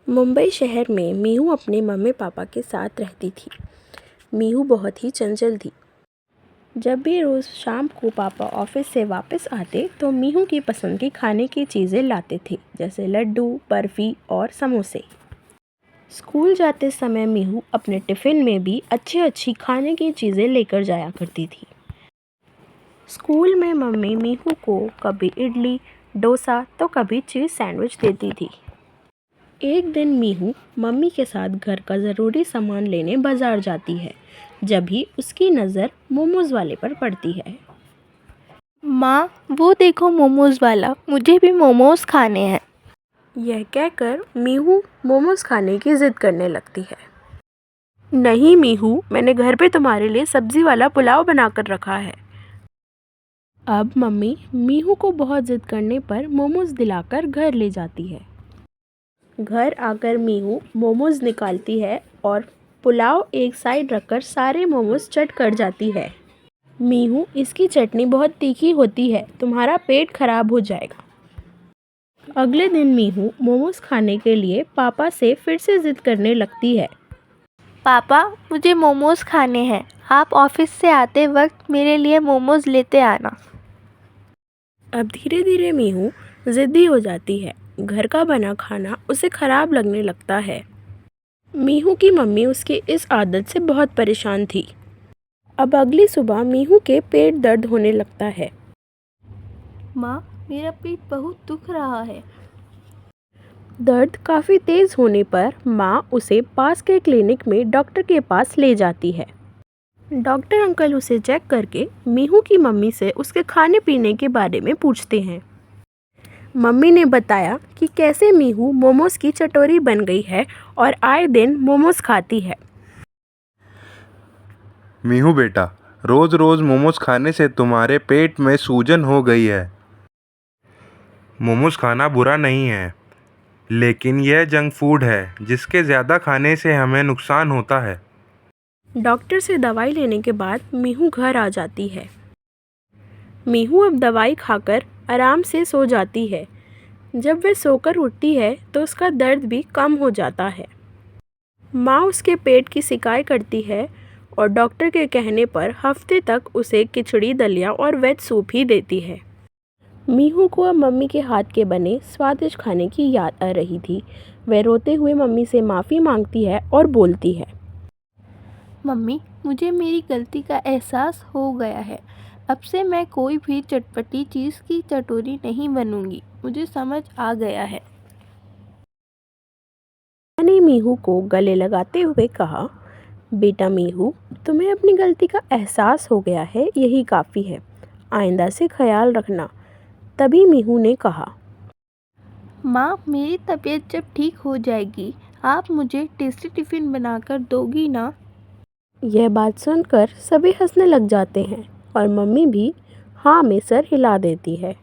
मुंबई शहर में मीहू अपने मम्मी पापा के साथ रहती थी। मीहू बहुत ही चंचल थी। जब भी रोज़ शाम को पापा ऑफिस से वापस आते तो मीहू की पसंद की खाने की चीज़ें लाते थे, जैसे लड्डू, बर्फ़ी और समोसे। स्कूल जाते समय मीहू अपने टिफ़िन में भी अच्छी खाने की चीज़ें लेकर जाया करती थी। स्कूल में मम्मी मीहू को कभी इडली, डोसा तो कभी चीज़ सैंडविच देती थी। एक दिन मीहू मम्मी के साथ घर का ज़रूरी सामान लेने बाज़ार जाती है, जब ही उसकी नज़र मोमोज़ वाले पर पड़ती है। माँ, वो देखो मोमोज़ वाला, मुझे भी मोमोज़ खाने हैं। यह कहकर मीहू मोमोज़ खाने की ज़िद करने लगती है। नहीं मीहू, मैंने घर पे तुम्हारे लिए सब्ज़ी वाला पुलाव बनाकर रखा है। अब मम्मी मीहू को बहुत ज़िद करने पर मोमोज़ दिलाकर घर ले जाती है। घर आकर मीहू मोमोज़ निकालती है और पुलाव एक साइड रखकर सारे मोमोज़ चट कर जाती है। मीहू, इसकी चटनी बहुत तीखी होती है, तुम्हारा पेट खराब हो जाएगा। अगले दिन मीहू मोमोज़ खाने के लिए पापा से फिर से ज़िद करने लगती है। पापा, मुझे मोमोज़ खाने हैं। आप ऑफिस से आते वक्त मेरे लिए मोमोज़ लेते आना। अब धीरे धीरे मीहू ज़िद्दी हो जाती है। घर का बना खाना उसे खराब लगने लगता है। मीहू की मम्मी उसकी इस आदत से बहुत परेशान थी। अब अगली सुबह मीहू के पेट दर्द होने लगता है। माँ, मेरा पेट बहुत दुख रहा है। दर्द काफ़ी तेज़ होने पर माँ उसे पास के क्लिनिक में डॉक्टर के पास ले जाती है। डॉक्टर अंकल उसे चेक करके मीहू की मम्मी से उसके खाने पीने के बारे में पूछते हैं। मम्मी ने बताया कि कैसे मीहू मोमोज़ की चटोरी बन गई है और आए दिन मोमोज़ खाती है। मीहू बेटा, रोज रोज मोमोज खाने से तुम्हारे पेट में सूजन हो गई है। मोमोज खाना बुरा नहीं है, लेकिन यह जंक फूड है जिसके ज़्यादा खाने से हमें नुकसान होता है। डॉक्टर से दवाई लेने के बाद मीहू घर आ जाती है। मीहू अब दवाई खाकर आराम से सो जाती है। जब वह सोकर उठती है तो उसका दर्द भी कम हो जाता है। माँ उसके पेट की सिकाई करती है और डॉक्टर के कहने पर हफ्ते तक उसे खिचड़ी, दलिया और वेज सूप ही देती है। मीहू को अब मम्मी के हाथ के बने स्वादिष्ट खाने की याद आ रही थी। वह रोते हुए मम्मी से माफ़ी मांगती है और बोलती है, मम्मी, मुझे मेरी गलती का एहसास हो गया है। अब से मैं कोई भी चटपटी चीज़ की चटोरी नहीं बनूंगी। मुझे समझ आ गया है। मैंने मीहू को गले लगाते हुए कहा, बेटा मीहू, तुम्हें अपनी गलती का एहसास हो गया है, यही काफ़ी है। आइंदा से ख्याल रखना। तभी मीहू ने कहा, माँ, मेरी तबीयत जब ठीक हो जाएगी, आप मुझे टेस्टी टिफ़िन बनाकर दोगी ना? यह बात सुनकर सभी हंसने लग जाते हैं और मम्मी भी हाँ में सर हिला देती है।